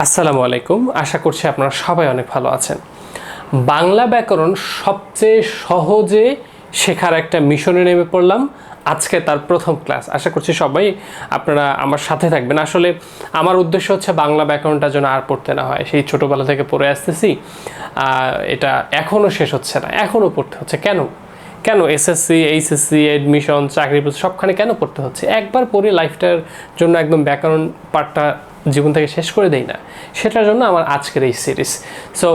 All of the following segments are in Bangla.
আসসালামু আলাইকুম। আশা করছি আপনারা সবাই অনেক ভালো আছেন। বাংলা ব্যাকরণ সবচেয়ে সহজে শেখার একটা মিশনে নেমে পড়লাম। আজকে তার প্রথম ক্লাস। আশা করছি সবাই আপনারা আমার সাথে থাকবেন। আসলে আমার উদ্দেশ্য হচ্ছে বাংলা ব্যাকরণটা যেন আর পড়তে না হয়। সেই ছোটোবেলা থেকে পড়ে আসতেছি, এটা এখনও শেষ হচ্ছে না, এখনও পড়তে হচ্ছে। কেন এসএসসি, এইচএসসি, অ্যাডমিশন, চাকরি সবখানে কেন পড়তে হচ্ছে? একবার পড়ে লাইফটার জন্য একদম ব্যাকরণ পার্টটা জীবন থেকে শেষ করে দেই না, সেটার জন্য আমার আজকের এই সিরিজ। সো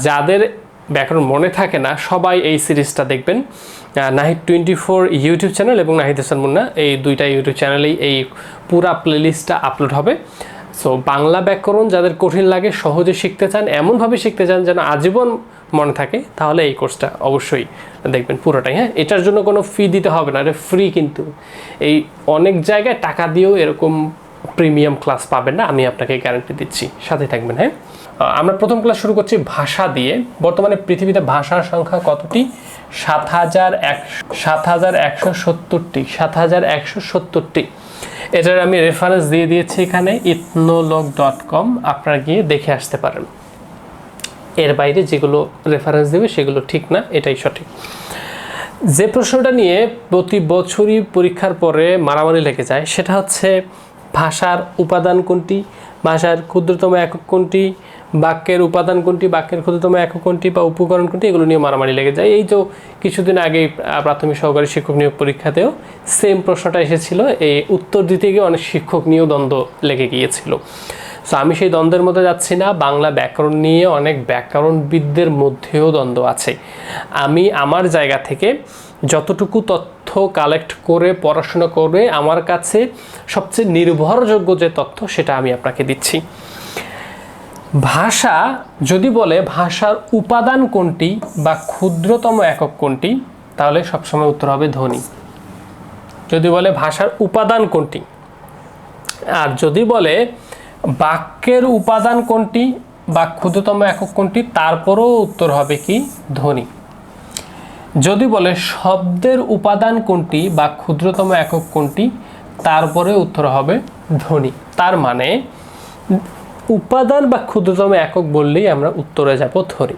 যাদের ব্যাকরণ মনে থাকে না সবাই এই সিরিজটা দেখবেন। নাহিদ 24 ইউটিউব চ্যানেল এবং নাহিদ হাসান মুন্না, এই দুইটা ইউটিউব চ্যানেলেই এই পুরা প্লেলিস্টটা আপলোড হবে। সো বাংলা ব্যাকরণ যাদের কঠিন লাগে, সহজে শিখতে চান, এমনভাবে শিখতে চান যেন আজীবন মনে থাকে, তাহলে এই কোর্সটা অবশ্যই দেখবেন পুরোটাই। হ্যাঁ, এটার জন্য কোনো ফি দিতে হবে না, এটা ফ্রি। কিন্তু এই অনেক জায়গায় টাকা দিয়েও এরকম প্রিমিয়াম ক্লাস পাবেন না, আমি আপনাকে গ্যারান্টি দিচ্ছি। সাথে থাকবেন। হ্যাঁ, আমরা প্রথম ক্লাস শুরু করছি ভাষা দিয়ে। বর্তমানে পৃথিবীতে ভাষার সংখ্যা কতটি? ৭,১৭০টি। ৭,১৭০টি। এটার আমি রেফারেন্স দিয়ে দিয়েছি এখানে, ethnologue.com, আপনারা গিয়ে দেখে আসতে পারেন। এর বাইরে যেগুলো রেফারেন্স দেবে সেগুলো ঠিক না, এটাই সঠিক। যে প্রশ্নটা নিয়ে প্রতি বছরই পরীক্ষার পরে মারামারি লেগে যায় সেটা হচ্ছে ভাষার উপাদান কোনটি, ভাষার ক্ষুদ্রতম একক কোনটি, বাক্যের উপাদান কোনটি, বাক্যের ক্ষুদ্রতম একক কোনটি বা উপকরণ কোনটি, এগুলো নিয়ে মারামারি লেগে যায়। এই তো কিছুদিন আগেই প্রাথমিক সহকারী শিক্ষক নিয়োগ পরীক্ষাতেও সেম প্রশ্নটা এসেছিল। এই উত্তর দিতে গিয়ে অনেক শিক্ষক নিয়েও দ্বন্দ্ব লেগে গিয়েছিল। সো আমি সেই দ্বন্দ্বের মধ্যে যাচ্ছি না। বাংলা ব্যাকরণ নিয়ে অনেক ব্যাকরণবিদদের মধ্যেও দ্বন্দ্ব আছে। আমি আমার জায়গা থেকে যতটুকু তথ্য কালেক্ট করে পড়াশোনা করে আমার কাছে সবচেয়ে নির্ভরযোগ্য যে তথ্য সেটা আমি আপনাকে দিচ্ছি। ভাষা যদি বলে ভাষার উপাদান কোনটি বা ক্ষুদ্রতম একক কোনটি, তাহলে সবসময় উত্তর হবে ধ্বনি। যদি বলে ভাষার উপাদান কোনটি, আর যদি বলে বাক্যের উপাদান কোনটি বা ক্ষুদ্রতম একক কোনটি, তারপরেও উত্তর হবে কি? ধ্বনি। যদি বলে শব্দের উপাদান কোনটি বা ক্ষুদ্রতম একক কোনটি, তারপরে উত্তর হবে ধ্বনি। তার মানে উপাদান বা ক্ষুদ্রতম একক বললেই আমরা উত্তরে যাব ধ্বনি।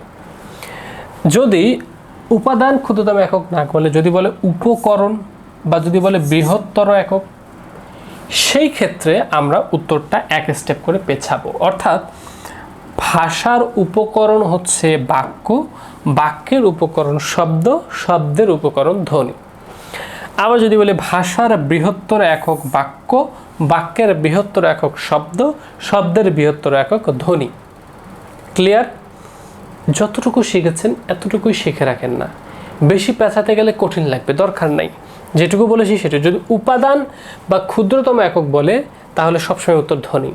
যদি উপাদান ক্ষুদ্রতম একক না বলে, যদি বলে উপকরণ বা যদি বলে বৃহত্তর একক, সেই ক্ষেত্রে আমরা উত্তরটা এক স্টেপ করে পেছাবো। অর্থাৎ ভাষার উপকরণ হচ্ছে বাক্য, বাক্যের উপকরণ শব্দ, শব্দের উপকরণ ধ্বনি। আবার যদি বলে ভাষার বৃহত্তর একক বাক্য, বাক্যের বৃহত্তর একক শব্দ, শব্দের বৃহত্তর একক ধ্বনি। ক্লিয়ার? যতটুকু শিখেছেন এতটুকুই শিখে রাখেন না, বেশি পেঁচাতে গেলে কঠিন লাগবে, দরকার নাই। যেটুকু বলেছি সেটা। যদি উপাদান বা ক্ষুদ্রতম একক বলে তাহলে সবসময় উত্তর ধ্বনি।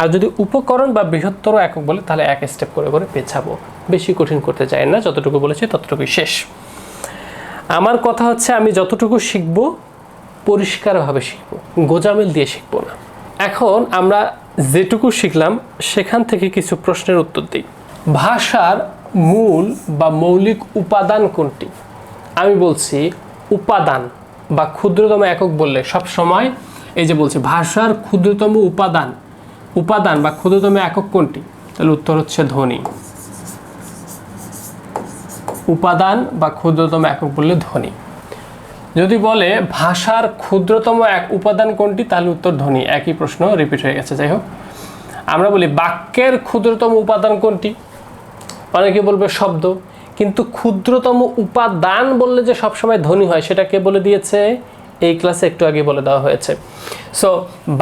আর যদি উপকরণ বা বৃহত্তর একক বলে তাহলে এক স্টেপ করে করে পেছাবো, বেশি কঠিন করতে চাই না। যতটুকু বলেছি ততটুকুই শেষ। আমার কথা হচ্ছে আমি যতটুকু শিখবো পরিষ্কারভাবে শিখবো, গোজামিল দিয়ে শিখবো না। এখন আমরা যেটুকু শিখলাম সেখান থেকে কিছু প্রশ্নের উত্তর দিই। ভাষার মূল বা মৌলিক উপাদান কোনটি? আমি বলছি উপাদান বা ক্ষুদ্রতম একক বললে সব সময় এই যে বলছি ভাষার ক্ষুদ্রতম উপাদান, উপাদান বা ক্ষুদ্রতম একক কোনটি, তাহলে উত্তর হচ্ছে ধ্বনি। উপাদান বা ক্ষুদ্রতম একক বললে ধ্বনি। যদি বলে ভাষার ক্ষুদ্রতম এক উপাদান কোনটি, তাহলে উত্তর ধ্বনি। একই প্রশ্ন রিপিট হয়ে গেছে। যাই হোক, আমরা বলি বাক্যের ক্ষুদ্রতম উপাদান কোনটি, অনেকে বলবে শব্দ, কিন্তু ক্ষুদ্রতম উপাদান বললে যে সবসময় ধ্বনি হয় সেটা কে বলে দিয়েছে? এই ক্লাসে একটু আগে বলে দেওয়া হয়েছে। সো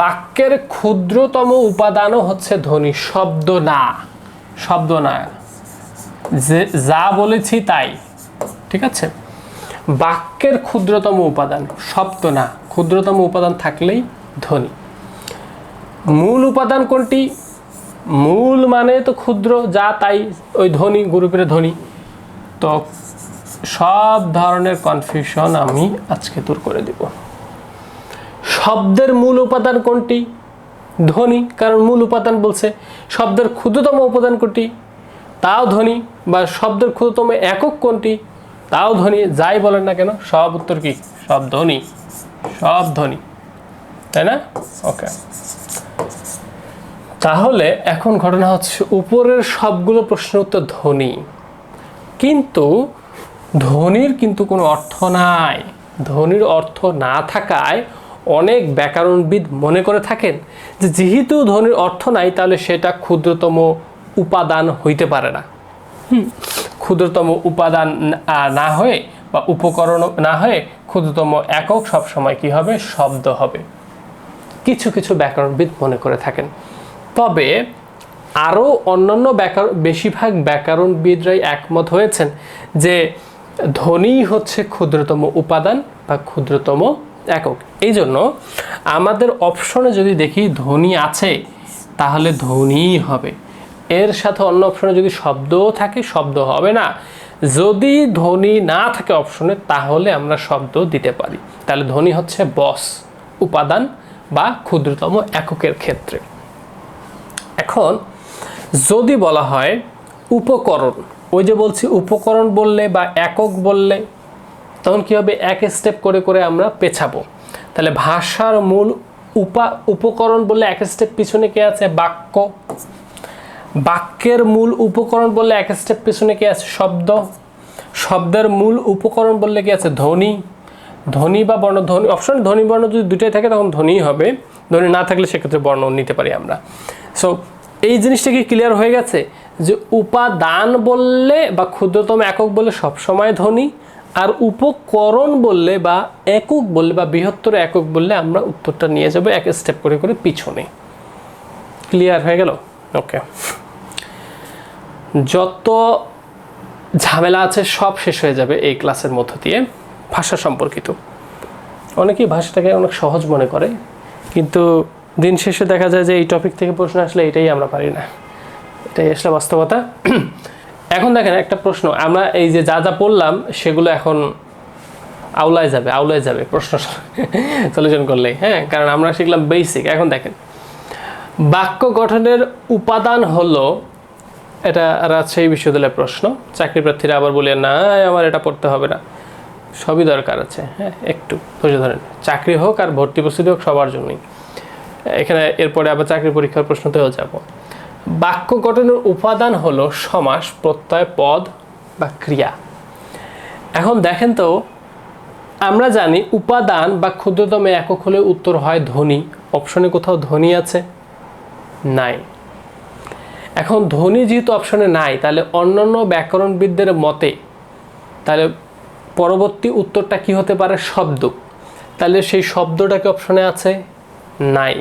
বাক্যের ক্ষুদ্রতম উপাদানও হচ্ছে ধ্বনি, শব্দ না। শব্দ না, যে যা বলেছি তাই। ঠিক আছে? বাক্যের ক্ষুদ্রতম উপাদান, শব্দ না। ক্ষুদ্রতম উপাদান থাকলেই ধ্বনি। মূল উপাদান কোনটি? মূল মানে তো ক্ষুদ্র, যা তাই ওই ধ্বনি, গ্রুপের ধ্বনি। তো সব ধরনের কনফিউশন আমি আজকে দূর করে দিব। শব্দের মূল উপাদান কোনটি? ধ্বনি, কারণ মূল উপাদান বলছে। শব্দের ক্ষুদ্রতম উপাদান কোনটি? তাও ধ্বনি। বা শব্দের ক্ষুদ্রতম একক কোনটি? তাও ধ্বনি। যাই বলেন না কেন সব উত্তর কি? সব ধ্বনি, সব ধ্বনি, তাই না? ওকে। তাহলে এখন ঘটনা হচ্ছে উপরের সবগুলো প্রশ্নের উত্তর ধ্বনি, কিন্তু ধ্বনির কিন্তু কোনো অর্থ নাই। ধ্বনির অর্থ না থাকায় অনেক ব্যাকরণবিদ মনে করে থাকেন যে যেহেতু ধ্বনির অর্থ নাই তাহলে সেটা ক্ষুদ্রতম উপাদান হইতে পারে না। ক্ষুদ্রতম উপাদান না হয়ে বা উপকরণ না হয়ে ক্ষুদ্রতম একক সবসময় কি হবে? শব্দ হবে। কিছু কিছু ব্যাকরণবিদ মনে করে থাকেন। তবে আরও অন্যান্য বেশিরভাগ ব্যাকরণবিদরাই একমত হয়েছেন যে ধ্বনি হচ্ছে ক্ষুদ্রতম উপাদান বা ক্ষুদ্রতম একক। এই জন্য আমাদের অপশনে যদি দেখি ধ্বনি আছে তাহলে ধ্বনিই হবে। এর সাথে অন্য অপশনে যদি শব্দও থাকে শব্দ হবে না। যদি ধ্বনি না থাকে অপশনে তাহলে আমরা শব্দ দিতে পারি। তাহলে ধ্বনি হচ্ছে বস, উপাদান বা ক্ষুদ্রতম এককের ক্ষেত্রে। এখন যদি বলা হয় উপকরণ, ওই যে বলছি উপকরণ বললে বা একক বললে তখন কি হবে? এক স্টেপ করে করে আমরা পেছাবো। তাহলে ভাষার মূল উপকরণ বললে এক স্টেপ পিছনে কে আছে? বাক্য। বাক্যের মূল উপকরণ বললে এক স্টেপ পিছনে কে আছে? শব্দ। শব্দের মূল উপকরণ বললে কি আছে? ধ্বনি। ধ্বনি বা বর্ণ, ধ্বনি অপশন ধ্বনি বর্ণ যদি দুটাই থাকে তখন ধ্বনিই হবে। ধ্বনি না থাকলে সেক্ষেত্রে বর্ণ নিতে পারি আমরা। সো এই জিনিসটা কি ক্লিয়ার হয়ে গেছে যে উপাদান বললে বা ক্ষুদ্রতম একক বললে সবসময় ধ্বনি, আর উপকরণ বললে বা একক বললে বা বৃহত্তর একক বললে আমরা উত্তরটা নিয়ে যাব এক স্টেপ করে করে পিছনে। ক্লিয়ার হয়ে গেল? ওকে, যত ঝামেলা আছে সব শেষ হয়ে যাবে এই ক্লাসের মধ্য দিয়ে ভাষা সম্পর্কিত। অনেকেই ভাষাটাকে অনেক সহজ মনে করে, কিন্তু দিন শেষে দেখা যায় যে এই টপিক থেকে প্রশ্ন আসলে এটাই আমরা পারি না। এটাই আসলে বাস্তবতা। এখন দেখেন একটা প্রশ্ন, আমরা এই যে যা যা পড়লাম সেগুলো এখন আউলায় যাবে প্রশ্ন সলিউশন করলেই। হ্যাঁ, কারণ আমরা শিখলাম বেসিক। এখন দেখেন বাক্য গঠনের উপাদান হলো, এটা রাজশাহী বিশ্ববিদ্যালয়ের প্রশ্ন। চাকরি প্রার্থীরা আবার বলে না আমার এটা পড়তে হবে না, সবই দরকার আছে। হ্যাঁ, একটু ধৈর্য ধরেন। চাকরি হোক আর ভর্তি প্রস্তুতি হোক সবার জন্যই। এখানে এরপরে আবার চাকরি পরীক্ষার প্রশ্নতেও যাব। বাক্য গঠনের উপাদান হলো সমাস, প্রত্যয়, পদ বা ক্রিয়া। এখন দেখেন তো, আমরা জানি উপাদান বা ক্ষুদ্রতম একক হলে উত্তর হয় ধ্বনি। অপশনে কোথাও ধ্বনি আছে? নাই। এখন ধ্বনি যেহেতু অপশনে নাই, তাহলে অন্যান্য ব্যাকরণবিদদের মতে তাহলে পরবর্তী উত্তরটা কি হতে পারে? শব্দ। তাহলে সেই শব্দটা কি অপশনে আছে? নাই।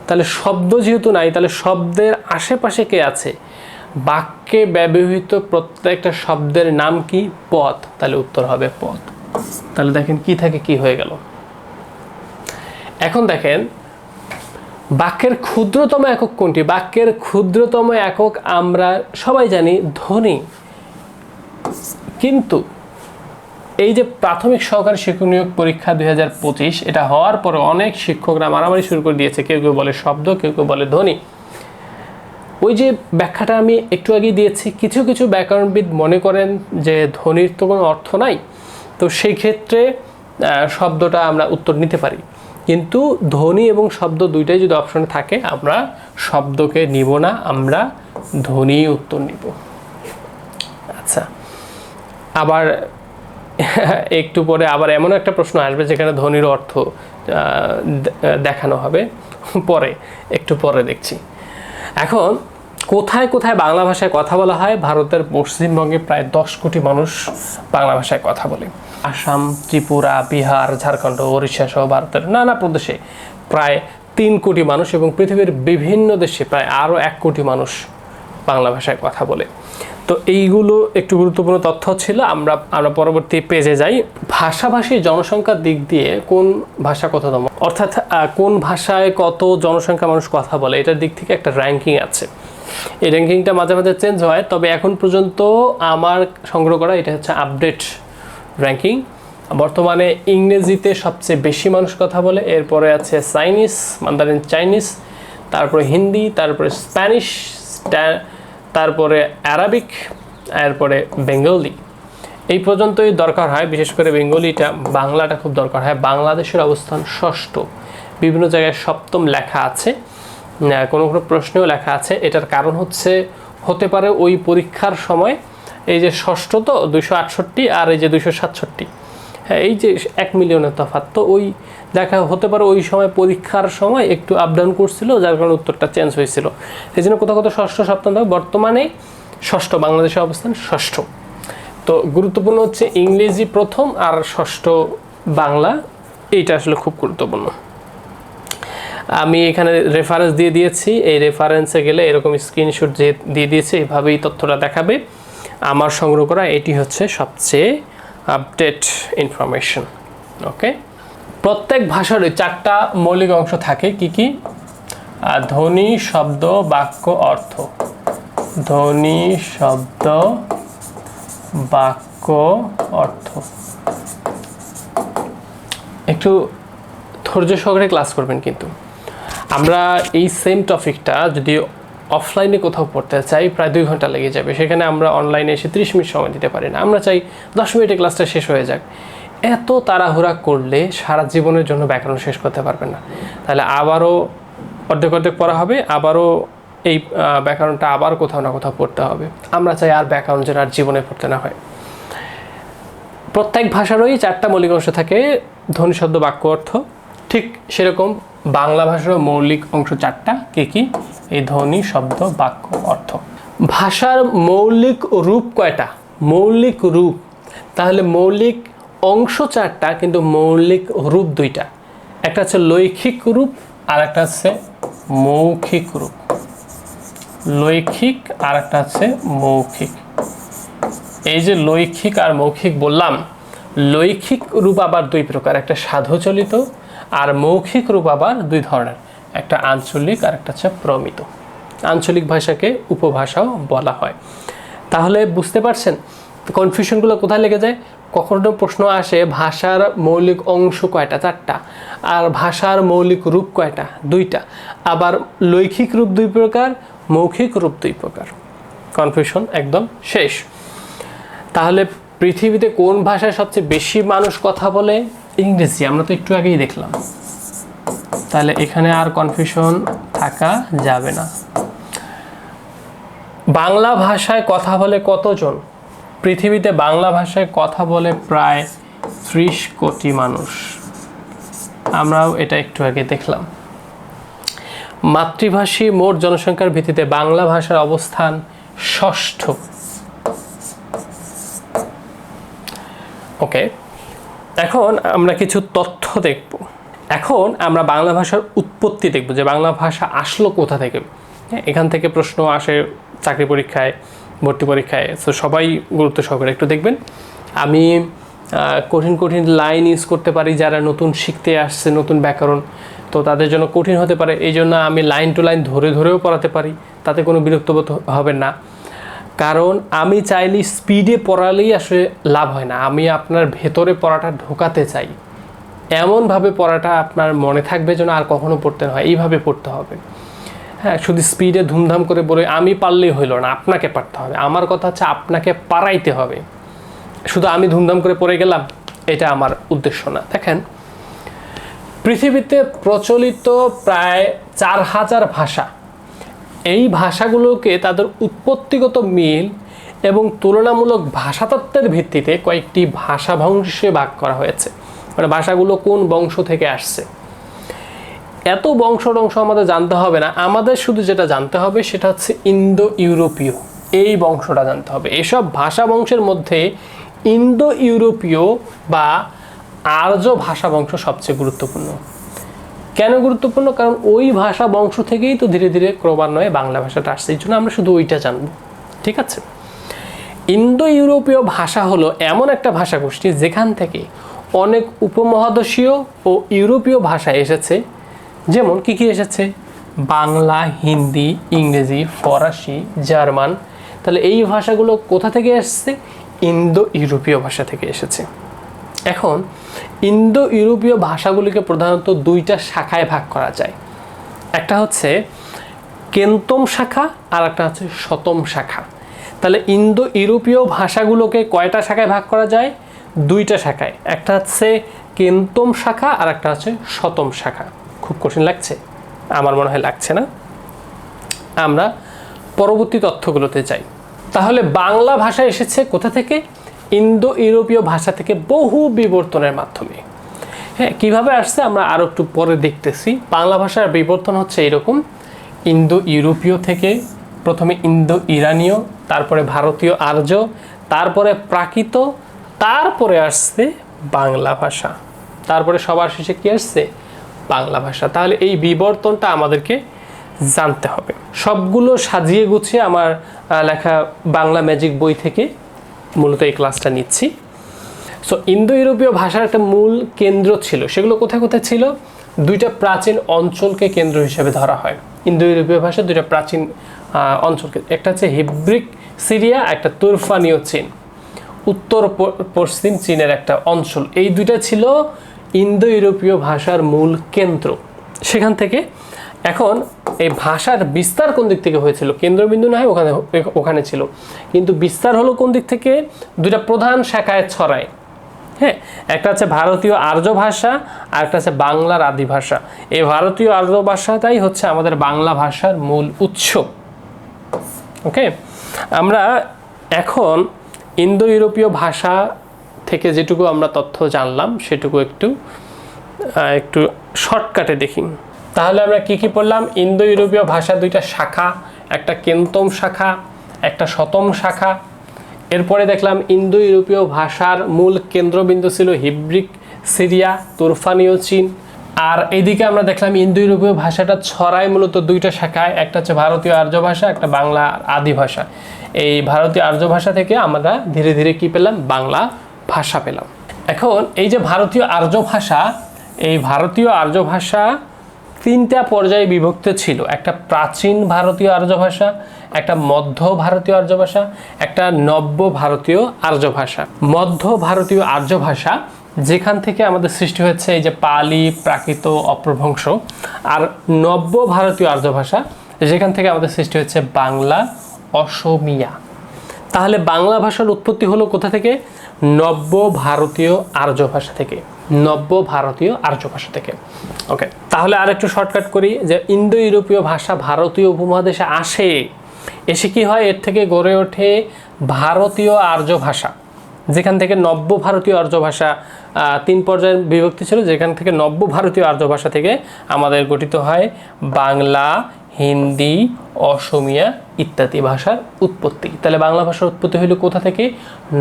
তাহলে শব্দ যেহেতু নাই, তাহলে শব্দের আশেপাশে কে আছে? বাক্যে ব্যবহৃত প্রত্যেকটা শব্দের নাম কি? পদ। তাহলে উত্তর হবে পদ। তাহলে দেখেন কি থেকে কি হয়ে গেল। এখন দেখেন বাক্যের ক্ষুদ্রতম একক কোনটি? বাক্যের ক্ষুদ্রতম একক আমরা সবাই জানি ধ্বনি। কিন্তু এই যে প্রাথমিক সহকারী শিক্ষক নিয়োগ পরীক্ষা 2025 এটা হওয়ার পরে অনেক শিক্ষকরা মারামারি শুরু করে দিয়েছে। কেউ কেউ বলে শব্দ, কেউ কেউ বলে ধ্বনি। ওই যে ব্যাখ্যাটা আমি একটু আগে দিয়েছি, কিছু কিছু ব্যাকরণবিদ মনে করেন যে ধ্বনির তো কোনো অর্থ নাই, তো সেই ক্ষেত্রে শব্দটা আমরা উত্তর নিতে পারি। কিন্তু ধ্বনি এবং শব্দ দুইটাই যদি অপশনে থাকে আমরা শব্দকে নিব না, আমরা ধ্বনি উত্তর নিব। আচ্ছা, আবার একটু পরে আবার এমন একটা প্রশ্ন আসবে যেখানে ধ্বনির অর্থ দেখানো হবে, পরে একটু পরে দেখছি। এখন কোথায় কোথায় বাংলা ভাষায় কথা বলা হয়? ভারতের পশ্চিমবঙ্গে প্রায় 10 কোটি মানুষ বাংলা ভাষায় কথা বলে। আসাম, ত্রিপুরা, বিহার, ঝাড়খণ্ড, ওড়িশা সহ ভারতের নানা প্রদেশে প্রায় 3 কোটি মানুষ এবং পৃথিবীর বিভিন্ন দেশে প্রায় আরও 1 কোটি মানুষ বাংলা ভাষায় কথা বলে। তো এইগুলো একটু গুরুত্বপূর্ণ তথ্য ছিল। আমরা পরবর্তী পেজে যাই। ভাষাভাষী জনসংখ্যার দিক দিয়ে কোন ভাষা কততম, অর্থাৎ কোন ভাষায় কত জনসংখ্যা মানুষ কথা বলে, এটার দিক থেকে একটা র্যাঙ্কিং আছে। এই র্যাঙ্কিংটা মাঝে মাঝে চেঞ্জ হয়, তবে এখন পর্যন্ত আমার সংগ্রহ করা এটা হচ্ছে আপডেট র্যাঙ্কিং। বর্তমানে ইংরেজিতে সবচেয়ে বেশি মানুষ কথা বলে, এরপরে আছে চাইনিজ, মান্দারিন চাইনিজ, তারপরে হিন্দি, তারপরে স্প্যানিশ, তারপরে আরবিক, এরপরে বেঙ্গলি। এই পর্যন্তই দরকার হয়, বিশেষ করে বেঙ্গলিটা, বাংলাটা খুব দরকার হয়। বাংলাদেশের অবস্থান 6ষ্ঠ, বিভিন্ন জায়গায় 7ম লেখা আছে। কোনো কোনো প্রশ্নেও লেখা আছে। এটার কারণ হচ্ছে হতে পারে ওই পরীক্ষার সময় এই যে ষষ্ঠ তো 268 আর এই যে 267, হ্যাঁ এই যে 1 মিলিয়নের তফাৎ, তো ওই দেখা হতে পারে ওই সময় পরীক্ষার সময় একটু আপ ডাউন করছিল, যার কারণে উত্তরটা চেঞ্জ হয়েছিল। এই জন্য কোথাও কোথাও ষষ্ঠ সপ্তম থাকে, বর্তমানে ষষ্ঠ, বাংলাদেশের অবস্থান ষষ্ঠ। তো গুরুত্বপূর্ণ হচ্ছে ইংরেজি প্রথম আর ষষ্ঠ বাংলা, এইটা আসলে খুব গুরুত্বপূর্ণ। আমি এখানে রেফারেন্স দিয়ে দিয়েছি, এই রেফারেন্সে গেলে এরকম স্ক্রিনশট দিয়ে দিয়েছি, এইভাবেই তথ্যটা দেখাবে। আমার সংগ্রহ করা এটি হচ্ছে সবচেয়ে আপডেট ইনফরমেশন। ওকে, প্রত্যেক ভাষারই 4টা মৌলিক অংশ থাকে। কি কি? ধ্বনি, শব্দ, বাক্য, অর্থ। ধ্বনি, শব্দ, বাক্য, অর্থ। একটু ধৈর্য সহকারে ক্লাস করবেন কিন্তু। আমরা এই সেম টপিকটা যদি অফলাইনে কোথাও পড়তে চাই প্রায় 2 ঘন্টা লেগে যাবে, সেখানে আমরা অনলাইনে এসে 30 মিনিট সময় দিতে পারি না। আমরা চাই 10 মিনিটে ক্লাসটা শেষ হয়ে যাক। এত তাড়াহুড়া করলে সারা জীবনের জন্য ব্যাকরণ শেষ করতে পারবেন না। তাহলে আবারও অর্ধেক অর্ধেক পড়া হবে, আবারও এই ব্যাকরণটা আবার কোথাও না কোথাও পড়তে হবে। আমরা চাই আর ব্যাকরণ যেন আর জীবনে পড়তে না হয়। প্রত্যেক ভাষারই 4টা মৌলিক অংশ থাকে, ধ্বনি, শব্দ, বাক্য, অর্থ। ঠিক সেরকম বাংলা ভাষারও মৌলিক অংশ 4টা। কি কি? এই ধ্বনি, শব্দ, বাক্য, অর্থ। ভাষার মৌলিক রূপ কয়টা? মৌলিক রূপ, তাহলে মৌলিক অংশ 4টা কিন্তু মৌলিক রূপ 2টা। একটা হচ্ছে লৈখিক রূপ আর একটা হচ্ছে মৌখিক রূপ। লৈখিক আর একটা হচ্ছে মৌখিক। এই যে লৈখিক আর মৌখিক বললাম, লৈখিক রূপ আবার 2 প্রকার, একটা সাধুচলিত আর মৌখিক রূপ আবার 2 ধরনের, একটা আঞ্চলিক আর একটা হচ্ছে প্রমিত। আঞ্চলিক ভাষাকে উপভাষাও বলা হয়। তাহলে বুঝতে পারছেন কনফিউশনগুলো কোথায় লেগে যায়? কখনো প্রশ্ন আসে ভাষার মৌলিক অংশ কয়টা? 4টা। আর ভাষার মৌলিক রূপ কয়টা? 2টা। আবার লৈখিক রূপ 2 প্রকার, মৌখিক রূপ 2 প্রকার। কনফিউশন একদম শেষ। তাহলে পৃথিবীতে কোন ভাষায় সবচেয়ে বেশি মানুষ কথা বলে? ইংরেজি। আমরা তো একটু আগেই দেখলাম। তাহলে এখানে আর কনফিউশন থাকা যাবে না। বাংলা ভাষায় কথা বলে কতজন? পৃথিবীতে বাংলা ভাষায় কথা বলে প্রায় 30 কোটি মানুষ। আমরাও এটা একটু আগে দেখলাম। মাতৃভাষী মোট জনসংখ্যার ভিত্তিতে বাংলা ভাষার অবস্থান ষষ্ঠ। ওকে, এখন আমরা কিছু তথ্য দেখব। এখন আমরা বাংলা ভাষার উৎপত্তি দেখব, যে বাংলা ভাষা আসলো কোথা থেকে। এখান থেকে প্রশ্ন আসে চাকরি পরীক্ষায়, ভর্তি পরীক্ষায়, তো সবাই গুরুত্ব সহকারে একটু দেখবেন। আমি কঠিন কঠিন লাইন ইউজ করতে পারি, যারা নতুন শিখতে আসছে, নতুন ব্যাকরণ, তো তাদের জন্য কঠিন হতে পারে। এই জন্য আমি লাইন টু লাইন ধরে ধরেও পড়াতে পারি, তাতে কোনো বিরক্তবোধ হবে না। কারণ আমি চাইলে স্পিডে পড়ালেই আসলে লাভ হয় না, আমি আপনার ভেতরে পড়াটা ঢোকাতে চাই, এমনভাবে পড়াটা আপনার মনে থাকবে যেন আর কখনো পড়তে না হয়, এইভাবে পড়তে হবে। হ্যাঁ, শুধু স্পিডে ধুমধাম করে বলে আমি পারলেই হইল না, আপনাকে পারতে হবে। আমার কথা হচ্ছে আপনাকে পারাইতে হবে, শুধু আমি ধুমধাম করে পড়ে গেলাম এটা আমার উদ্দেশ্য না। দেখেন, পৃথিবীতে প্রচলিত প্রায় 4000 ভাষা। এই ভাষাগুলোকে তাদের উৎপত্তিগত মিল এবং তুলনামূলক ভাষাতত্ত্বের ভিত্তিতে কয়েকটি ভাষা বংশে ভাগ করা হয়েছে। মানে ভাষাগুলো কোন বংশ থেকে আসছে, এত বংশ আমাদের জানতে হবে না। আমাদের শুধু যেটা জানতে হবে সেটা হচ্ছে ইন্দো ইউরোপীয়, এই বংশটা জানতে হবে। এসব ভাষা বংশের মধ্যে ইন্দো ইউরোপীয় বা আর্য ভাষা বংশ সবচেয়ে গুরুত্বপূর্ণ। কেন গুরুত্বপূর্ণ? কারণ ওই ভাষা বংশ থেকেই তো ধীরে ধীরে ক্রমান্বয়ে বাংলা ভাষাটা আসছে, এই জন্য আমরা শুধু ওইটা জানবো। ঠিক আছে, ইন্দো ইউরোপীয় ভাষা হলো এমন একটা ভাষা গোষ্ঠী যেখান থেকে অনেক উপমহাদেশীয় ও ইউরোপীয় ভাষা এসেছে। যেমন কি কি এসেছে? বাংলা, হিন্দি, ইংরেজি, ফরাসি, জার্মান। তাহলে এই ভাষাগুলো কোথা থেকে এসেছে? ইন্দো ইউরোপীয় ভাষা থেকে এসেছে। এখন ইন্দো ইউরোপীয় ভাষাগুলিকে প্রধানত 2টা শাখায় ভাগ করা যায়। একটা হচ্ছে কেন্তম শাখা আর একটা হচ্ছে শতম শাখা। তাহলে ইন্দো ইউরোপীয় ভাষাগুলোকে কয়টা শাখায় ভাগ করা যায়? 2টা শাখায়। একটা হচ্ছে কেন্তম শাখা আর একটা হচ্ছে শতম শাখা। খুব কঠিন লাগছে? আমার মনে হয় লাগছে না। আমরা পরবর্তী তথ্যগুলোতে যাই। তাহলে বাংলা ভাষা এসেছে কোথা থেকে? ইন্দো ইউরোপীয় ভাষা থেকে বহু বিবর্তনের মাধ্যমে। হ্যাঁ, কীভাবে আসছে আমরা আরও একটু পরে দেখতেছি। বাংলা ভাষার বিবর্তন হচ্ছে এরকম, ইন্দো ইউরোপীয় থেকে প্রথমে ইন্দো ইরানীয়, তারপরে ভারতীয় আর্য, তারপরে প্রাকৃত, তারপরে আসছে বাংলা ভাষা, তারপরে সবার শেষে কী আসছে? বাংলা ভাষা। তাহলে এই বিবর্তনটা আমাদেরকে জানতে হবে। সবগুলো সাজিয়ে গুছিয়ে আমার লেখা বাংলা ম্যাজিক বই থেকে মূলত এই ক্লাসটা নিচ্ছি। সো ইন্দো ইউরোপীয় ভাষার একটা মূল কেন্দ্র ছিল, সেগুলো কোথায় কোথায় ছিল? দুইটা প্রাচীন অঞ্চলকে কেন্দ্র হিসেবে ধরা হয়। ইন্দো ইউরোপীয় ভাষা দুইটা প্রাচীন অঞ্চলকে, একটা হচ্ছে হিব্রিক সিরিয়া, একটা তুরফানীয় চীন, উত্তর পশ্চিম চীনের একটা অঞ্চল। এই দুইটা ছিল ইন্দো ইউরোপীয় ভাষার মূল কেন্দ্র। সেখান থেকে এখন এই ভাষার বিস্তার কোন দিক থেকে হয়েছিল? কেন্দ্রবিন্দু না হয় ওখানে ছিল, কিন্তু বিস্তার হলো কোন দিক থেকে? দুইটা প্রধান শাখায় ছড়ায়। হ্যাঁ, একটা হচ্ছে ভারতীয় আর্য ভাষা আর একটা হচ্ছে বাংলার আদি ভাষা। এই ভারতীয় আর্য ভাষাটাই হচ্ছে আমাদের বাংলা ভাষার মূল উৎস। ওকে, আমরা এখন ইন্দো ইউরোপীয় ভাষা থেকে যেটুকু আমরা তথ্য জানলাম সেটুকু একটু শর্টকাটে দেখি। তাহলে আমরা কি কি পড়লাম? ইন্দো ইউরোপীয় ভাষা দুইটা শাখা, একটা কেন্তম শাখা, একটা শতম শাখা। এরপরে দেখলাম ইন্দো ইউরোপীয় ভাষার মূল কেন্দ্রবিন্দু ছিল হিব্রিক সিরিয়া, তুরফানীয় চীন। আর এইদিকে আমরা দেখলাম ইন্দো ইউরোপীয় ভাষাটা ছড়ায় মূলত দুইটা শাখায়, একটা হচ্ছে ভারতীয় আর্য ভাষা, একটা বাংলা আদি ভাষা। এই ভারতীয় আর্য ভাষা থেকে আমরা ধীরে ধীরে কি পেলাম? বাংলা ভাষা পেলাম। এখন এই যে ভারতীয় আর্য ভাষা, এই ভারতীয় আর্য ভাষা তিনটা পর্যায়ে বিভক্ত ছিল। একটা প্রাচীন ভারতীয় আর্য ভাষা, একটা মধ্য ভারতীয় আর্য ভাষা, একটা নব্য ভারতীয় আর্য ভাষা। মধ্য ভারতীয় আর্য ভাষা যেখান থেকে আমাদের সৃষ্টি হয়েছে এই যে পালি, প্রাকৃত, অপ্রভ্রংশ। আর নব্য ভারতীয় আর্য ভাষা যেখান থেকে আমাদের সৃষ্টি হচ্ছে বাংলা, অসমীয়া। তাহলে বাংলা ভাষার উৎপত্তি হলো কোথা থেকে? নব্য ভারতীয় আর্য ভাষা থেকে। নব্য ভারতীয় আর্য ভাষা থেকে। ওকে, তাহলে আর একটু শর্টকাট করি যে ইন্দো ইউরোপীয় ভাষা ভারতীয় উপমহাদেশে আসে, এসে কি হয়? এর থেকে গড়ে ওঠে ভারতীয় আর্য ভাষা, যেখান থেকে নব্য ভারতীয় আর্য ভাষা তিন পর্যায়ে বিভক্তি ছিল, যেখান থেকে নব্য ভারতীয় আর্য ভাষা থেকে আমাদের গঠিত হয় বাংলা, হিন্দি, অসমীয়া ইত্যাদি ভাষার উৎপত্তি। তাহলে বাংলা ভাষার উৎপত্তি হইল কোথা থেকে?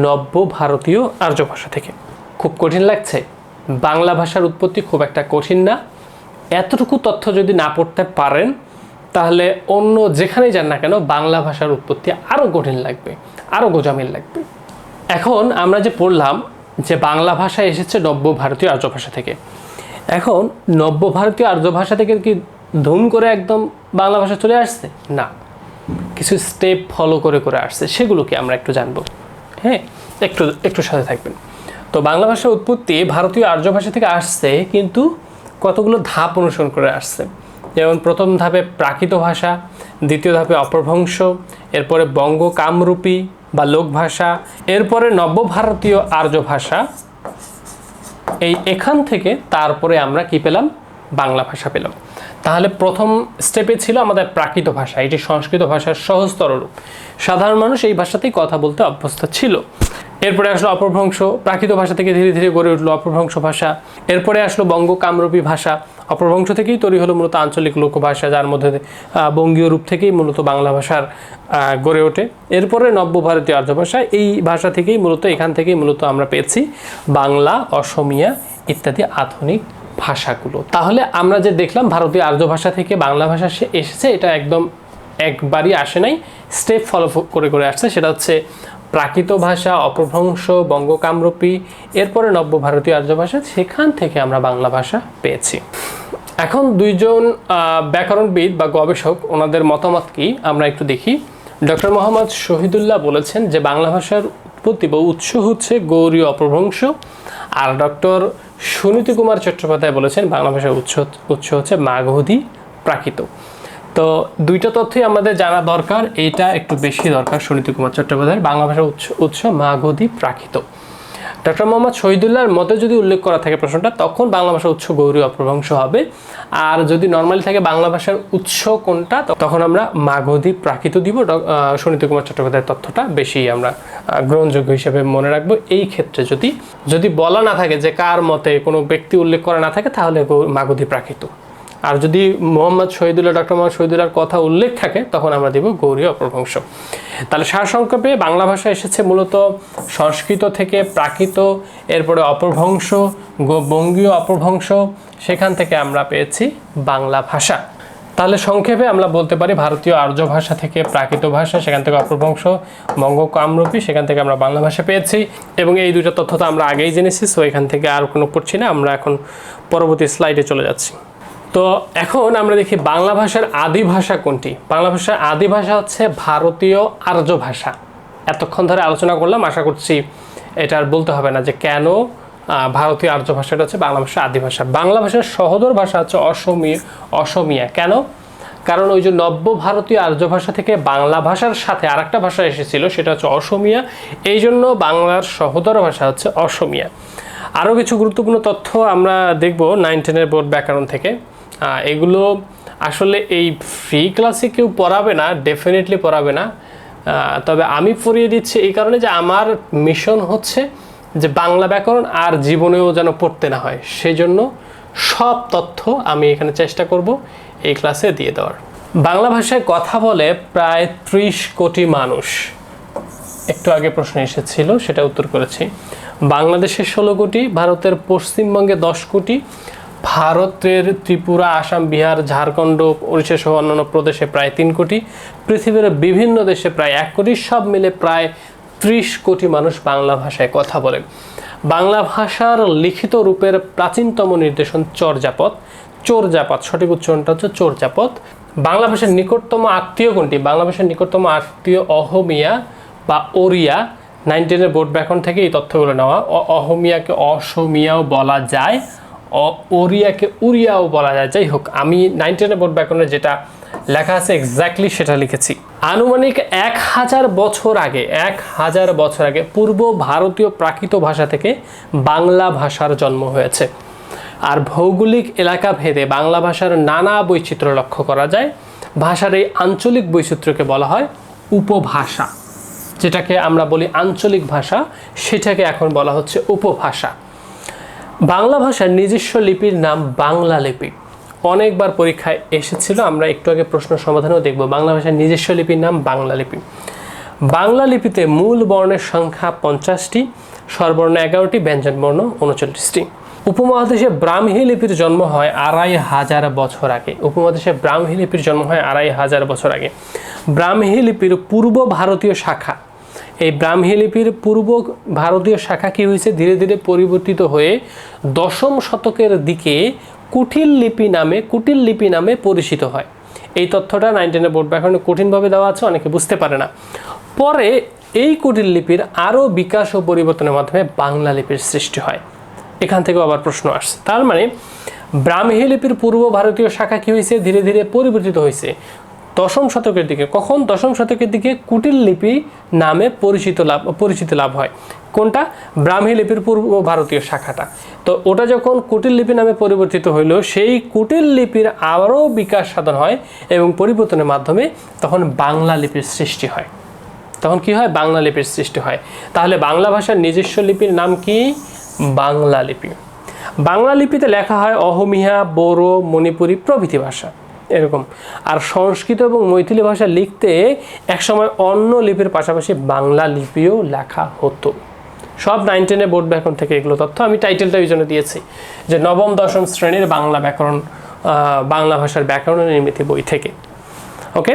নব্য ভারতীয় আর্য ভাষা থেকে। খুব কঠিন লাগছে? বাংলা ভাষার উৎপত্তি খুব একটা কঠিন না। এতটুকু তথ্য যদি না পড়তে পারেন তাহলে অন্য যেখানেই যান না কেন বাংলা ভাষার উৎপত্তি আরও কঠিন লাগবে, আরও গোজামিল লাগবে। এখন আমরা যে পড়লাম যে বাংলা ভাষা এসেছে নব্য ভারতীয় আর্য ভাষা থেকে। এখন নব্য ভারতীয় আর্য ভাষা থেকে কি ধুম করে একদম বাংলা ভাষা চলে আসছে? না, কিছু স্টেপ ফলো করে করে আসছে, সেগুলোকে আমরা একটু জানবো। হ্যাঁ, একটু সাথে থাকবেন। তো বাংলা ভাষার উৎপত্তি ভারতীয় আর্য ভাষা থেকে আসছে, কিন্তু কতগুলো ধাপ অনুসরণ করে আসছে। যেমন প্রথম ধাপে প্রাকৃত ভাষা, দ্বিতীয় ধাপে অপ্রভ্রংশ, এরপরে বঙ্গ কামরূপী বা লোক ভাষা, এরপরে নব্য ভারতীয় আর্য ভাষা। এখান থেকে তারপরে আমরা কি পেলাম? বাংলা ভাষা পেলাম। তাহলে প্রথম স্টেপে ছিল আমাদের প্রাকৃত ভাষা, এটি সংস্কৃত ভাষার সহজতর রূপ। সাধারণ মানুষ এই ভাষাতেই কথা বলতে অভ্যস্ত ছিল। এরপরে আসলো অপ্রভ্রংশ, প্রাকৃত ভাষা থেকে ধীরে ধীরে গড়ে উঠলো অপ্রভ্রংশ ভাষা। এরপরে আসলো বঙ্গ কামরূপী ভাষা, অপ্রভ্রংশ থেকেই তৈরি হলো মূলত আঞ্চলিক লোকভাষা, যার মধ্যে বঙ্গীয় রূপ থেকেই মূলত বাংলা ভাষার গড়ে ওঠে। এরপরে নব্য ভারতীয় আর্য ভাষা, এই ভাষা থেকেই মূলত এখান থেকেই মূলত আমরা পেয়েছি বাংলা, অসমীয়া ইত্যাদি আধুনিক ভাষাগুলো। তাহলে আমরা যে দেখলাম ভারতীয় আর্য ভাষা থেকে বাংলা ভাষা এসেছে, এটা একদম একবারই আসে নাই, স্টেপ ফলো করে করে আসছে। সেটা হচ্ছে প্রাকৃত ভাষা, অপ্রভ্রংশ, বঙ্গ কামরূপী, এরপরে নব্য ভারতীয় আর্য ভাষা, সেখান থেকে আমরা বাংলা ভাষা পেয়েছি। এখন দুইজন ব্যাকরণবিদ বা গবেষক, ওনাদের মতামত কি আমরা একটু দেখি। ডক্টর মোহাম্মদ শহীদুল্লাহ বলেছেন যে বাংলা ভাষার উৎপত্তি বা উৎস হচ্ছে গৌড়ীয় অপ্রভ্রংশ, আর ডক্টর সুনীতি কুমার চট্টোপাধ্যায় বলেছেন বাংলা ভাষার উৎস হচ্ছে মাগধী প্রাকৃত। তো দুইটা তথ্যই আমাদের জানা দরকার, এইটা একটু বেশি দরকার। সুনীতি কুমার চট্টোপাধ্যায়ের বাংলা ভাষার উৎস মাগধী প্রাকৃত। ডক্টর মোহাম্মদ শহীদুল্লাহর মতে যদি উল্লেখ করা থাকে প্রশ্নটা, তখন বাংলা ভাষার উৎস গৌরী অপভ্রংশ হবে। আর যদি নর্মালি থাকে বাংলা ভাষার উৎস কোনটা, তখন আমরা মাগধী প্রাকৃত দিব। সুনীতি কুমার চট্টোপাধ্যায়ের তথ্যটা বেশি আমরা গ্রহণযোগ্য হিসেবে মনে রাখবো। এই ক্ষেত্রে যদি বলা না থাকে যে কার মতে, কোনো ব্যক্তি উল্লেখ করা না থাকে, তাহলে মাগধী প্রাকৃত। আর যদি মোহাম্মদ শহীদুল্লাহ, ডক্টর মোহাম্মদ শহীদুল্লাহর কথা উল্লেখ থাকে, তখন আমরা দিব গৌরী অপভ্রংশ। তাহলে সারসংক্ষেপে বাংলা ভাষা এসেছে মূলত সংস্কৃত থেকে, প্রাকৃত, এরপরে অপভ্রংশ, বঙ্গীয় অপভ্রংশ, সেখান থেকে আমরা পেয়েছি বাংলা ভাষা। তাহলে সংক্ষেপে আমরা বলতে পারি ভারতীয় আর্য ভাষা থেকে প্রাকৃত ভাষা, সেখান থেকে অপভ্রংশ, বঙ্গ কামরূপী, সেখান থেকে আমরা বাংলা ভাষা পেয়েছি। এবং এই দুটো তথ্য তো আমরা আগেই জেনেছি, সো এখান থেকে আর কোনো পড়ছি না, আমরা এখন পরবর্তী স্লাইডে চলে যাচ্ছি। তো এখন আমরা দেখি বাংলা ভাষার আদি ভাষা কোনটি। বাংলা ভাষার আদি ভাষা হচ্ছে ভারতীয় আর্য ভাষা। এতক্ষণ ধরে আলোচনা করলাম, আশা করছি এটা আর বলতে হবে না যে কেন ভারতীয় আর্য ভাষাটা হচ্ছে বাংলা ভাষার আদি ভাষা। বাংলা ভাষার সহোদর ভাষা হচ্ছে অসমীয়া। কেন? কারণ ওই যে নব্য ভারতীয় আর্য ভাষা থেকে বাংলা ভাষার সাথে আরেকটা ভাষা এসেছিল, সেটা হচ্ছে অসমীয়া। এই জন্য বাংলার সহোদর ভাষা হচ্ছে অসমীয়া। আরও কিছু গুরুত্বপূর্ণ তথ্য আমরা দেখব 9-10 বোর্ড ব্যাকরণ থেকে। এগুলো আসলে এই ফ্রি ক্লাসে কেউ পড়াবে না, ডেফিনেটলি পড়াবে না, তবে আমি পড়িয়ে দিচ্ছি এই কারণে যে আমার মিশন হচ্ছে যে বাংলা ব্যাকরণ আর জীবনেও যেন পড়তে না হয়, সেই জন্য সব তথ্য আমি এখানে চেষ্টা করব এই ক্লাসে দিয়ে দেওয়ার। বাংলা ভাষায় কথা বলে প্রায় 30 কোটি মানুষ। একটু আগে প্রশ্ন এসেছিল, সেটা উত্তর করেছি। বাংলাদেশে 16 কোটি, ভারতের পশ্চিমবঙ্গে 10 কোটি, ভারতের ত্রিপুরা, আসাম, বিহার, ঝাড়খণ্ড, ওড়িশা সহ অন্যান্য প্রদেশে প্রায় 3 কোটি, পৃথিবীর বিভিন্ন দেশে প্রায় 1 কোটি, সব মিলে প্রায় 30 কোটি মানুষ বাংলা ভাষায় কথা বলে। বাংলা ভাষার লিখিত রূপের প্রাচীনতম নির্দেশন চর্যাপদ। সঠিক উচ্চারণটা হচ্ছে চর্যাপদ। বাংলা ভাষার নিকটতম আত্মীয় কোনটি? বাংলা ভাষার নিকটতম আত্মীয় অহমিয়া বা ওড়িয়া। 9-10 বোর্ড ব্যাকরণ থেকে এই তথ্যগুলো নেওয়া। অহমিয়াকে অসমিয়াও বলা যায়, ওড়িয়াকে উড়িয়াও বলা যায়। যাই হোক, আমি 9-10 বোর্ড ব্যাকরণে যেটা লেখা আছে এক্স্যাক্টলি সেটা লিখেছি। আনুমানিক 1000 বছর আগে পূর্ব ভারতীয় প্রাকৃত ভাষা থেকে বাংলা ভাষার জন্ম হয়েছে। আর ভৌগোলিক এলাকা ভেদে বাংলা ভাষার নানা বৈচিত্র্য লক্ষ্য করা যায়। ভাষার এই আঞ্চলিক বৈচিত্র্যকে বলা হয় উপভাষা। যেটাকে আমরা বলি আঞ্চলিক ভাষা, সেটাকে এখন বলা হচ্ছে উপভাষা। বাংলা ভাষার নিজস্ব লিপির নাম বাংলা লিপি। অনেকবার পরীক্ষায় এসেছিল, আমরা একটু আগে প্রশ্ন সমাধানেও দেখব। বাংলা ভাষার নিজস্ব লিপির নাম বাংলা লিপি। বাংলা লিপিতে মূল বর্ণের সংখ্যা 50টি, স্বরবর্ণ 11টি, ব্যঞ্জনবর্ণ 39টি। উপমহাদেশে ব্রাহ্মী লিপির জন্ম হয় 2500 বছর আগে। উপমহাদেশে ব্রাহ্মী লিপির জন্ম হয় 2500 বছর আগে। ব্রাহ্মী লিপির পূর্ব ভারতীয় শাখা, এই ব্রাহ্মী লিপির পূর্ব ভারতীয় শাখা কি হয়েছে, ধীরে ধীরে পরিবর্তিত হয়ে 10ম শতকের দিকে কুটিল লিপি নামে পরিচিত হয়। এই তথ্যটা 9-10 বোর্ড ব্যাকরণে কঠিনভাবে দেওয়া আছে, অনেকে বুঝতে পারে না। পরে এই কুটিল লিপির আরও বিকাশ ও পরিবর্তনের মাধ্যমে বাংলা লিপির সৃষ্টি হয়। এখান থেকেও আবার প্রশ্ন আসছে। তার মানে ব্রাহ্মী লিপির পূর্ব ভারতীয় শাখা কি হয়েছে, ধীরে ধীরে পরিবর্তিত হয়েছে 10ম শতকের দিকে। কখন? 10ম শতকের দিকে কুটিল লিপি নামে পরিচিতি লাভ হয়। কোনটা? ব্রাহ্মী লিপির পূর্ব ভারতীয় শাখাটা। তো ওটা যখন কুটিল লিপি নামে পরিবর্তিত হইল, সেই কুটিল লিপির আরও বিকাশ সাধন হয় এবং পরিবর্তনের মাধ্যমে তখন বাংলা লিপির সৃষ্টি হয়। তখন কি হয়? বাংলা লিপির সৃষ্টি হয়। তাহলে বাংলা ভাষার নিজস্ব লিপির নাম কি? বাংলা লিপি। বাংলা লিপিতে লেখা হয় অহমিয়া, বোরো, মণিপুরি প্রভৃতি ভাষা এরকম। আর সংস্কৃত এবং মৈথিলি ভাষা লিখতে একসময় অন্য লিপির পাশাপাশি বাংলা লিপিও লেখা হতো। সব 9-10 বোর্ড ব্যাকরণ থেকে এগুলো তথ্য। আমি টাইটেলটা ওই জন্য দিয়েছি যে 9ম-10ম শ্রেণীর বাংলা ব্যাকরণ, বাংলা ভাষার ব্যাকরণ নির্মিত বই থেকে। ওকে,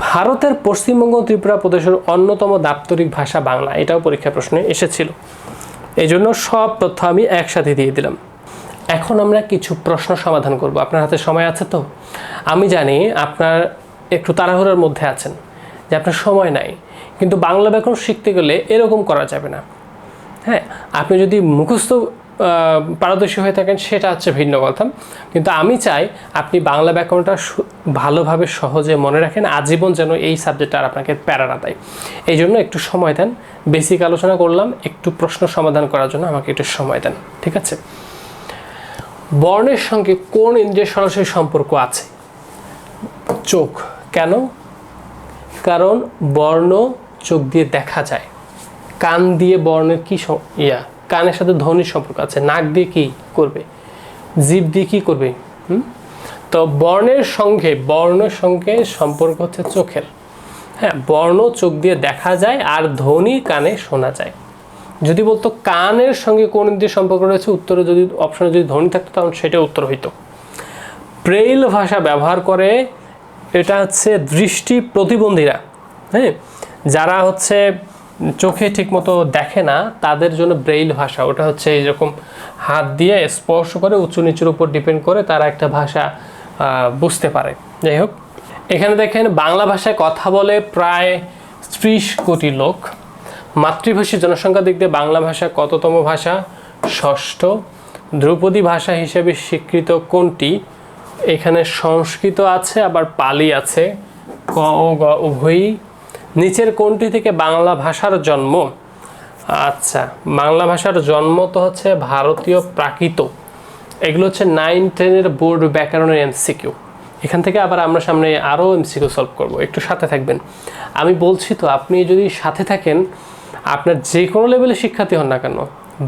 ভারতের পশ্চিমবঙ্গ ত্রিপুরা প্রদেশের অন্যতম দাপ্তরিক ভাষা বাংলা, এটাও পরীক্ষা প্রশ্নে এসেছিল। এই জন্য সব তথ্য আমি একসাথে দিয়ে দিলাম। এখন আমরা কিছু প্রশ্ন সমাধান করব। আপনার হাতে সময় আছে তো? আমি জানি আপনার একটু তাড়াহুড়োর মধ্যে আছেন, যে আপনার সময় নাই, কিন্তু বাংলা ব্যাকরণ শিখতে গেলে এরকম করা যাবে না। হ্যাঁ, আপনি যদি মুখস্থ পারদর্শী হয়ে থাকেন সেটা হচ্ছে ভিন্ন কথা, কিন্তু আমি চাই আপনি বাংলা ব্যাকরণটা ভালোভাবে সহজে মনে রাখেন, আজীবন যেন এই সাবজেক্টটা আর আপনাকে প্যারা না দেয়। এই জন্য একটু সময় দেন, বেসিক আলোচনা করলাম, একটু প্রশ্ন সমাধান করার জন্য আমাকে একটু সময় দেন, ঠিক আছে? বর্ণের সঙ্গে কোন ইন্দ্রিয়ের সরাসরি সম্পর্ক আছে? চোখ। কেন? কারণ বর্ণ চোখ দিয়ে দেখা যায়। কান দিয়ে বর্ণের কি কানের সাথে ধ্বনির সম্পর্ক আছে। নাক দিয়ে কি করবে? জিভ দিয়ে কি করবে? তো বর্ণের সঙ্গে সম্পর্ক হচ্ছে চোখের। হ্যাঁ, বর্ণ চোখ দিয়ে দেখা যায় আর ধ্বনি কানে শোনা যায়। যদি বলতো কানের সঙ্গে কোন ইন্দ্রিয়ের সম্পর্ক রয়েছে, উত্তরে যদি অপশনে যদি ধ্বনি থাকতো তখন সেটা উত্তর হইতো। ব্রেইল ভাষা ব্যবহার করে, এটা হচ্ছে দৃষ্টি প্রতিবন্ধীরা, হ্যাঁ, যারা হচ্ছে চোখে ঠিকমতো দেখে না তাদের জন্য ব্রেইল ভাষা। ওটা হচ্ছে এইরকম হাত দিয়ে স্পর্শ করে উঁচু নিচুর উপর ডিপেন্ড করে তারা একটা ভাষা বুঝতে পারে। যাই হোক, এখানে দেখেন বাংলা ভাষায় কথা বলে প্রায় 30 কোটি লোক। মাতৃভাষী জনসংখ্যার দিক দিয়ে বাংলা ভাষা কততম ভাষা? 6ষ্ঠ। ধ্রুপদী ভাষা হিসেবে স্বীকৃত কোনটি? এখানে সংস্কৃত আছে, আবার পালি আছে, ক ও গ উভয়ই। নিচের কোনটি থেকে বাংলা ভাষার জন্ম? আচ্ছা, বাংলা ভাষার জন্ম তো হচ্ছে ভারতীয় প্রাকৃত। এগুলো হচ্ছে 9-10 বোর্ড ব্যাকরণের এমসিকিউ। এখান থেকে আবার আমরা সামনে আরও এমসিকিউ সলভ করব, একটু সাথে থাকবেন। আমি বলছি তো, আপনি যদি সাথে থাকেন, আপনার যে কোনো লেভেলে শিক্ষার্থী হন না কেন,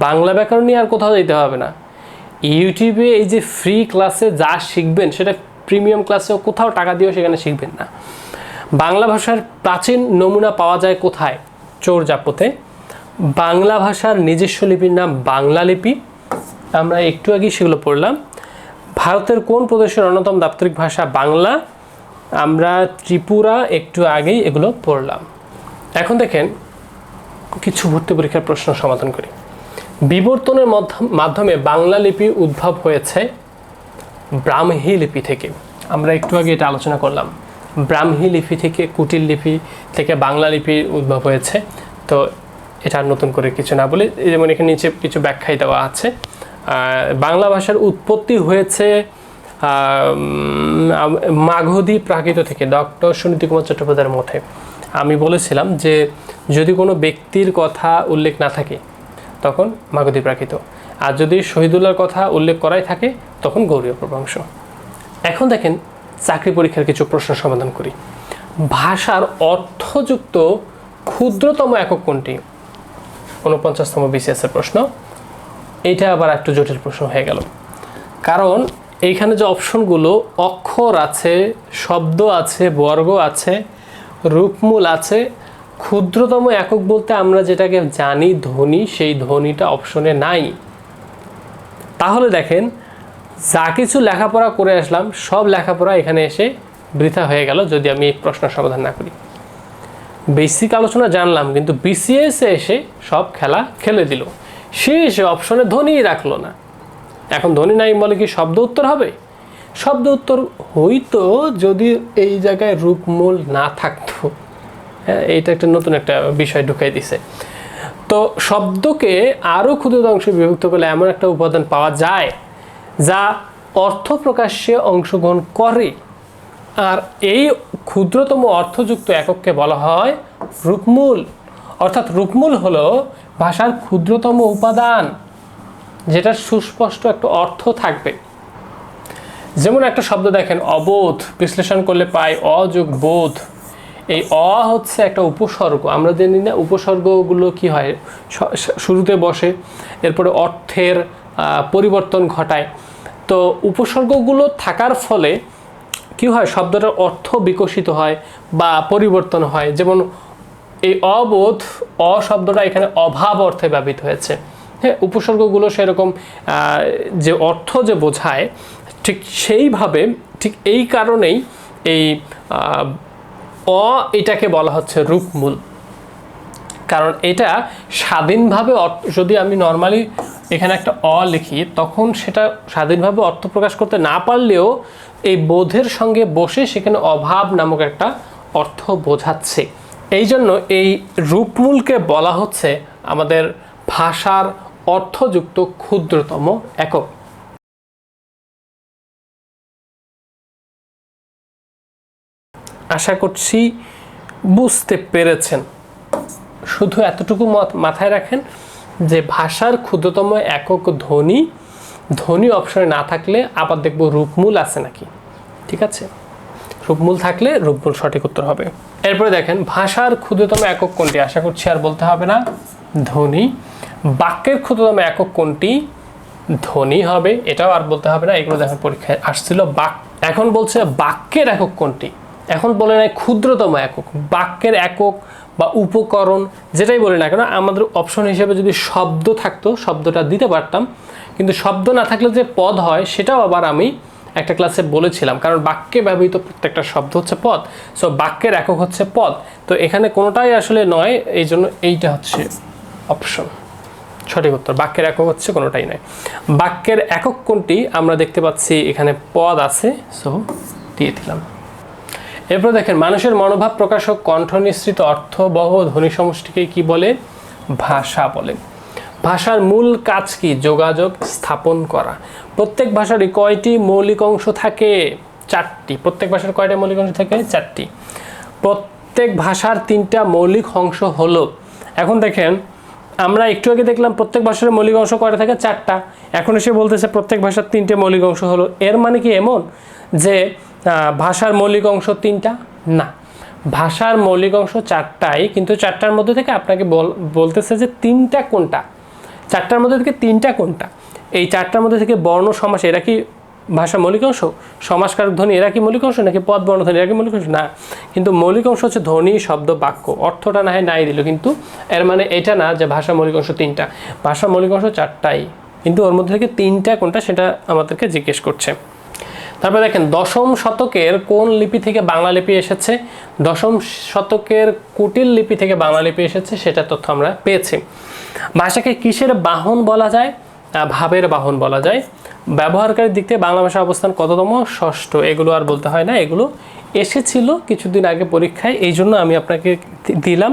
বাংলা ব্যাকরণ নিয়ে আর কোথাও যেতে হবে না। ইউটিউবে এই যে ফ্রি ক্লাসে যা শিখবেন সেটা প্রিমিয়াম ক্লাসেও কোথাও টাকা দিয়েও সেখানে শিখবেন না। বাংলা ভাষার প্রাচীন নমুনা পাওয়া যায় কোথায়? চৌর্যাপতে। বাংলা ভাষার নিজস্ব লিপির নাম বাংলা লিপি, আমরা একটু আগেই সেগুলো পড়লাম। ভারতের কোন প্রদেশের অন্যতম দাপ্তরিক ভাষা বাংলা? আমরা ত্রিপুরা একটু আগেই এগুলো পড়লাম। এখন দেখেন কিছু ভর্তি পরীক্ষার প্রশ্ন সমাধান করি। বিবর্তনের মাধ্যমে বাংলা লিপি উদ্ভব হয়েছে ব্রাহ্মী লিপি থেকে। আমরা একটু আগে এটা আলোচনা করলাম। ব্রাহ্মী লিপি থেকে, কুটিল লিপি থেকে বাংলা লিপির উদ্ভব হয়েছে। তো এটা নতুন করে কিছু না বলে, যেমন এখানে নিচে কিছু ব্যাখ্যাই দেওয়া আছে। বাংলা ভাষার উৎপত্তি হয়েছে মাগধী প্রাকৃত থেকে, ডক্টর সুনীতি কুমার চট্টোপাধ্যায়ের মতে। আমি বলেছিলাম যে যদি কোনো ব্যক্তির কথা উল্লেখ না থাকে তখন মাগধী প্রাকৃত, আর যদি শহীদুল্লাহর কথা উল্লেখ করাই থাকে তখন গৌড়ীয় প্রবংশ। এখন দেখেন চাকরি পরীক্ষার কিছু প্রশ্ন সমাধান করি। ভাষার অর্থযুক্ত ক্ষুদ্রতম একক কোনটি? 49তম বিসিএসের প্রশ্ন। এইটা আবার একটু জটিল প্রশ্ন হয়ে গেল, কারণ এইখানে যে অপশনগুলো, অক্ষর আছে, শব্দ আছে, বর্গ আছে, রূপমূল আছে। ক্ষুদ্রতম একক বলতে আমরা যেটাকে জানি ধ্বনি, সেই ধ্বনিটা অপশনে নাই। তাহলে দেখেন যা কিছু লেখাপড়া করে আসলাম সব লেখাপড়া এখানে এসে বৃথা হয়ে গেল যদি আমি এই প্রশ্ন সমাধান না করি। বেসিক আলোচনা জানলাম, কিন্তু বিসিএসে এসে সব খেলা খেলে দিল। শেষে অপশনে ধ্বনি রাখলো না। এখন ধ্বনি নাই বলে কি শব্দ উত্তর হবে? শব্দ উত্তর হইতো যদি এই জায়গায় রূপমূল না থাকতো। হ্যাঁ, এইটা একটা নতুন একটা বিষয় ঢুকাই দিছে। তো শব্দকে আরও ক্ষুদ্র অংশে বিভক্ত করলে এমন একটা উপাদান পাওয়া যায় যা অর্থ প্রকাশ্যে অংশগ্রহণ করে, আর এই ক্ষুদ্রতম অর্থযুক্ত একককে বলা হয় রূপমূল। অর্থাৎ রূপমূল হলো ভাষার ক্ষুদ্রতম উপাদান, যেটার সুস্পষ্ট একটা অর্থ থাকবে। যেমন একটা শব্দ দেখেন অবোধ, বিশ্লেষণ করলে পাই অ যোগ বোধ। এই অ হচ্ছে একটা উপসর্গ। আমরা জানি না উপসর্গগুলো কি হয়, শুরুতে বসে, এরপরে অর্থের পরিবর্তন ঘটায়। তো উপসর্গগুলো থাকার ফলে কি হয়, শব্দটার অর্থ বিকশিত হয় বা পরিবর্তন হয়। যেমন এই অবোধ, অ শব্দটা এখানে অভাব অর্থে ব্যবহৃত হয়েছে। হ্যাঁ, উপসর্গগুলো সেরকম যে অর্থ যে বোঝায়, ঠিক সেইভাবে, ঠিক এই কারণেই এই এটাকে বলা হচ্ছে রূপমূল। কারণ এটা স্বাধীনভাবে, যদি আমি নর্মালি এখানে একটা লিখি তখন সেটা স্বাধীনভাবে অর্থ প্রকাশ করতে না পারলেও এই বোধের সঙ্গে বসে সেখানে অভাব নামক একটা অর্থ বোঝাচ্ছে। এই জন্য এই রূপমূলকে বলা হচ্ছে আমাদের ভাষার অর্থযুক্ত ক্ষুদ্রতম একক। আশা করছি বুঝতে পেরেছেন। শুধু এতটুকু মাথায় রাখেন যে ভাষার ক্ষুদ্রতম একক ধ্বনি, ধ্বনি অপশনে না থাকলে আবার দেখব রূপমূল আছে নাকি। ঠিক আছে, রূপমূল থাকলে রূপমূল সঠিক উত্তর হবে। এরপরে দেখেন ভাষার ক্ষুদ্রতম একক কোনটি? আশা করছি আর বলতে হবে না, ধ্বনি। বাক্যের ক্ষুদ্রতম একক কোনটি? ধ্বনি হবে, এটাও আর বলতে হবে না, এগুলো দেখেন পরীক্ষায় আসছিল। এখন বলছে বাক্যের একক কোনটি? এখন বলে নাই ক্ষুদ্রতম একক। বাক্যের একক বা উপকরণ যেটাই বলি না কেন, আমাদের অপশন হিসেবে যদি শব্দ থাকতো শব্দটা দিতে পারতাম, কিন্তু শব্দ না থাকলে যে পদ হয় সেটাও আবার আমি একটা ক্লাসে বলেছিলাম, কারণ বাক্যে ব্যবহৃত প্রত্যেকটা শব্দ হচ্ছে পদ। সো বাক্যের একক হচ্ছে পদ। তো এখানে কোনোটাই আসলে নয়, এই জন্য এইটা হচ্ছে অপশন সঠিক উত্তর। বাক্যের একক হচ্ছে কোনোটাই নয়। বাক্যের একক কোনটি? আমরা দেখতে পাচ্ছি এখানে পদ আছে, সো দিয়ে দিলাম। এরপর দেখেন মানুষের মনোভাব প্রকাশক কণ্ঠ নিঃসৃত অর্থবহ ধ্বনি সমষ্টিকে কি বলে? ভাষা বলে। ভাষার মূল কাজ কি? যোগাযোগ স্থাপন করা। প্রত্যেক ভাষারই কয়টি মৌলিক অংশ থাকে? 4টি। প্রত্যেক ভাষার কয়টা মৌলিক অংশ থাকে? 4টি। প্রত্যেক ভাষার 3টা মৌলিক অংশ হলো, এখন দেখেন আমরা একটু আগে দেখলাম প্রত্যেক ভাষার মৌলিক অংশ কয়টা থাকে? 4টা। এখন এসে বলতেছে প্রত্যেক ভাষার 3টে মৌলিক অংশ হলো। এর মানে কি এমন যে ভাষার মৌলিক অংশ 3টা? না, ভাষার মৌলিক অংশ 4টাই, কিন্তু 4টার মধ্যে থেকে আপনাকে বলতেছে যে 3টা কোনটা। 4টার মধ্যে থেকে 3টা কোনটা? এই 4টার মধ্যে থেকে বর্ণ সমাস এরা কি ভাষার মৌলিক অংশ? সমাসকারক ধ্বনি এরা কি মৌলিক অংশ? নাকি পদ বর্ণ ধ্বনি এরা কি মৌলিক অংশ? না, কিন্তু মৌলিক অংশ হচ্ছে ধ্বনি, শব্দ, বাক্য। অর্থটা না হয় নাই দিল, কিন্তু এর মানে এটা না যে ভাষার মৌলিক অংশ 3টা। ভাষার মৌলিক অংশ 4টাই, কিন্তু ওর মধ্যে থেকে 3টা কোনটা সেটা আমাদেরকে জিজ্ঞেস করছে। তারপরে দেখেন দশম শতকের কোন লিপি থেকে বাংলা লিপি এসেছে? দশম শতকের কুটিল লিপি থেকে বাংলা লিপি এসেছে, সেটা তথ্য আমরা পেয়েছি। ভাষাকে কিসের বাহন বলা যায়? ভাবের বাহন বলা যায়। ব্যবহারকারীর দিক থেকে বাংলা ভাষার অবস্থান কততম? ষষ্ঠ। এগুলো আর বলতে হয় না, এগুলো এসেছিল কিছুদিন আগে পরীক্ষায়, এই জন্য আমি আপনাকে দিলাম।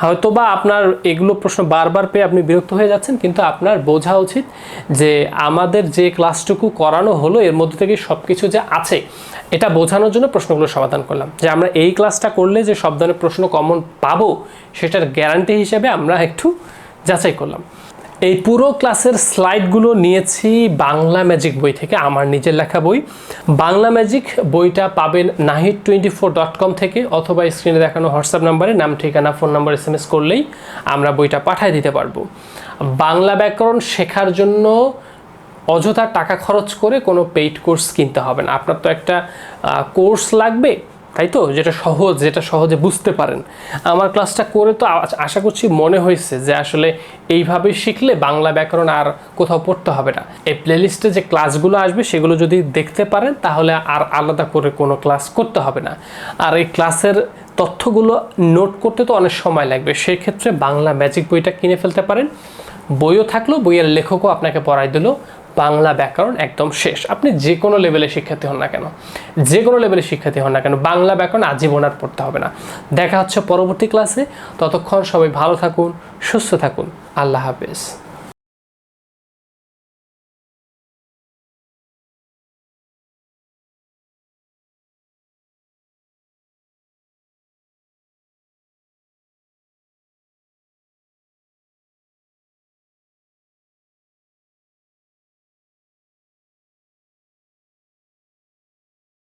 হয়তোবা আপনার এগুলো প্রশ্ন বারবার পেয়ে আপনি বিরক্ত হয়ে যাচ্ছেন, কিন্তু আপনার বোঝা উচিত যে আমাদের যে ক্লাসটুকু করানো হলো এর মধ্যে থেকে সব কিছু যে আছে এটা বোঝানোর জন্য প্রশ্নগুলো সমাধান করলাম। যে আমরা এই ক্লাসটা করলে যে সব ধরনের প্রশ্ন কমন পাবো সেটার গ্যারান্টি হিসেবে আমরা একটু যাচাই করলাম। এই পুরো ক্লাসের স্লাইডগুলো নিয়েছি বাংলা ম্যাজিক বই থেকে, আমার নিজের লেখা বই। বাংলা ম্যাজিক বইটা পাবেন nahid24.com থেকে, অথবা স্ক্রিনে দেখানো হোয়াটসঅ্যাপ নাম্বারে নাম, ঠিকানা, ফোন নাম্বার SMS করলেই আমরা বইটা পাঠিয়ে দিতে পারবো। বাংলা ব্যাকরণ শেখার জন্য অযথা টাকা খরচ করে কোনো পেইড কোর্স কিনতে হবে না। আপনার তো একটা কোর্স লাগবে, তাই তো, যেটা সহজে বুঝতে পারেন। আমার ক্লাসটা করে তো আশা করছি মনে হয়েছে যে আসলে এইভাবে শিখলে বাংলা ব্যাকরণ আর কোথাও পড়তে হবে না। এই প্লেলিস্টে যে ক্লাসগুলো আসবে সেগুলো যদি দেখতে পারেন তাহলে আর আলাদা করে কোনো ক্লাস করতে হবে না। আর এই ক্লাসের তথ্যগুলো নোট করতে তো অনেক সময় লাগবে, সেই ক্ষেত্রে বাংলা ম্যাজিক বইটা কিনে ফেলতে পারেন। বইও থাকলো, বইয়ের লেখকও আপনাকে পড়াই দিল, বাংলা ব্যাকরণ একদম শেষ। আপনি যে কোনো লেভেলে শিক্ষার্থী হন না কেন, বাংলা ব্যাকরণ আজীবন আর পড়তে হবে না। দেখা হচ্ছে পরবর্তী ক্লাসে। ততক্ষণ সবাই ভালো থাকুন, সুস্থ থাকুন। আল্লাহ হাফেজ।